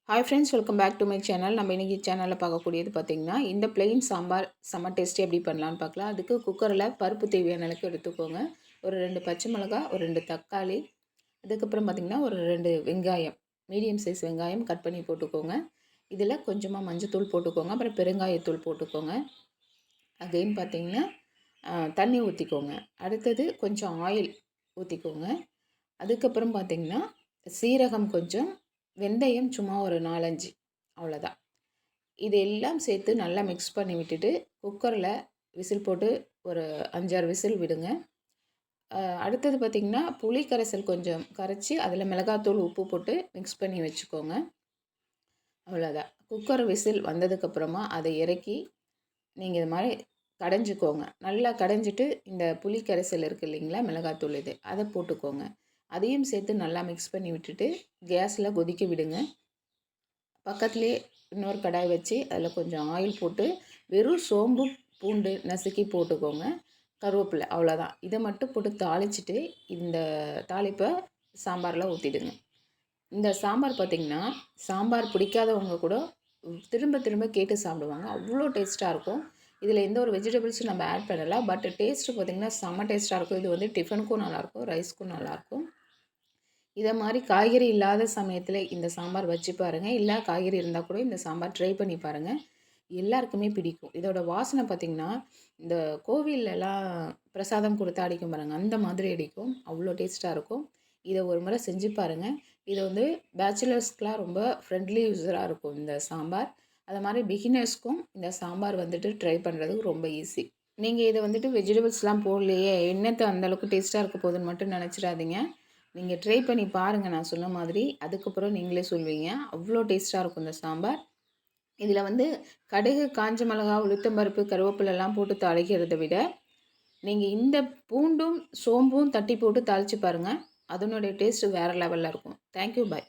Hi friends, welcome back to my channel. நம்ம இன்றைக்கி சேனலில் பார்க்கக்கூடியது பார்த்திங்கன்னா, இந்த பிளெயின் சாம்பார் செம்ம டேஸ்ட்டி எப்படி பண்ணலான்னு பார்க்கலாம். அதுக்கு குக்கரில் பருப்பு தேவையான அளவுக்கு எடுத்துக்கோங்க. ஒரு 2 பச்சை மிளகாய், ஒரு 2 தக்காளி, அதுக்கப்புறம் பார்த்திங்கன்னா ஒரு 2 வெங்காயம், மீடியம் சைஸ் வெங்காயம் கட் பண்ணி போட்டுக்கோங்க. இதில் கொஞ்சமாக மஞ்சத்தூள் போட்டுக்கோங்க, அப்புறம் பெருங்காயத்தூள் போட்டுக்கோங்க. அகைன் பார்த்திங்கன்னா தண்ணி ஊற்றிக்கோங்க. அடுத்தது கொஞ்சம் ஆயில் ஊற்றிக்கோங்க. அதுக்கப்புறம் பார்த்திங்கன்னா சீரகம் கொஞ்சம், வெந்தயம் சும்மா ஒரு 4, 5 அவ்வளோதான். இது எல்லாம் சேர்த்து நல்லா மிக்ஸ் பண்ணி விட்டுட்டு குக்கரில் விசில் போட்டு ஒரு 5, 6 விசில் விடுங்க. அடுத்தது பார்த்திங்கன்னா புளி கரைசல் கொஞ்சம் கரைச்சி அதில் மிளகாத்தூள், உப்பு போட்டு மிக்ஸ் பண்ணி வச்சுக்கோங்க. அவ்வளோதான். குக்கர் விசில் வந்ததுக்கப்புறமா அதை இறக்கி நீங்கள் இது மாதிரி கடைஞ்சிக்கோங்க. நல்லா கடைஞ்சிட்டு இந்த புளி கரைசல் இருக்குது இல்லைங்களா, மிளகாத்தூள் இது அதை போட்டுக்கோங்க. அதையும் சேர்த்து நல்லா மிக்ஸ் பண்ணி விட்டுட்டு கேஸில் கொதிக்க விடுங்க. பக்கத்துலேயே இன்னொரு கடாய் வச்சு அதில் கொஞ்சம் ஆயில் போட்டு வெறும் சோம்பு, பூண்டு நசுக்கி போட்டுக்கோங்க, கருவேப்பிலை, அவ்வளோதான். இதை மட்டும் போட்டு தாளிச்சிட்டு இந்த தாளிப்பை சாம்பாரில் ஊற்றிடுங்க. இந்த சாம்பார் பார்த்திங்கன்னா சாம்பார் பிடிக்காதவங்க கூட திரும்ப திரும்ப கேட்டு சாப்பிடுவாங்க. அவ்வளோ டேஸ்ட்டாக இருக்கும். இதில் எந்த ஒரு வெஜிடபிள்ஸும் நம்ம ஆட் பண்ணலை. பட் டேஸ்ட்டு பார்த்திங்கன்னா செம்ம டேஸ்ட்டாக இருக்கும். இது வந்து டிஃபனுக்கும் நல்லாயிருக்கும், ரைஸ்க்கும் நல்லாயிருக்கும். இதை மாதிரி காய்கறி இல்லாத சமயத்தில் இந்த சாம்பார் வச்சு பாருங்கள். இல்லை காய்கறி இருந்தால் கூட இந்த சாம்பார் ட்ரை பண்ணி பாருங்கள். எல்லாருக்குமே பிடிக்கும். இதோட வாசனை பார்த்திங்கன்னா இந்த கோவிலெலாம் பிரசாதம் கொடுத்து அடிக்கும் பாருங்கள், அந்த மாதிரி அடிக்கும். அவ்வளோ டேஸ்ட்டாக இருக்கும். இதை ஒரு முறை செஞ்சு பாருங்கள். இது வந்து பேச்சுலர்ஸ்க்கெலாம் ரொம்ப ஃப்ரெண்ட்லி யூஸராக இருக்கும் இந்த சாம்பார். அது மாதிரி பிகினர்ஸ்க்கும் இந்த சாம்பார் வந்துட்டு ட்ரை பண்ணுறதுக்கு ரொம்ப ஈஸி. நீங்கள் இதை வந்துட்டு வெஜிடபிள்ஸ்லாம் போடலையே, என்னத்தை அந்தளவுக்கு டேஸ்ட்டாக இருக்க போகுதுன்னு மட்டும் நினச்சிடாதீங்க. நீங்கள் ட்ரை பண்ணி பாருங்கள் நான் சொன்ன மாதிரி. அதுக்கப்புறம் நீங்களே சொல்வீங்க. அவ்வளோ டேஸ்ட்டாக இருக்கும் இந்த சாம்பார். இதில் வந்து கடுகு, காஞ்ச மிளகா, உளுத்தம்பருப்பு, கருவேப்பிலெல்லாம் போட்டு தாளிக்கிறத விட நீங்கள் இந்த பூண்டும் சோம்பும் தட்டி போட்டு தாளித்து பாருங்கள். அதனுடைய டேஸ்ட்டு வேறு லெவலில் இருக்கும். தேங்க்யூ, பாய்.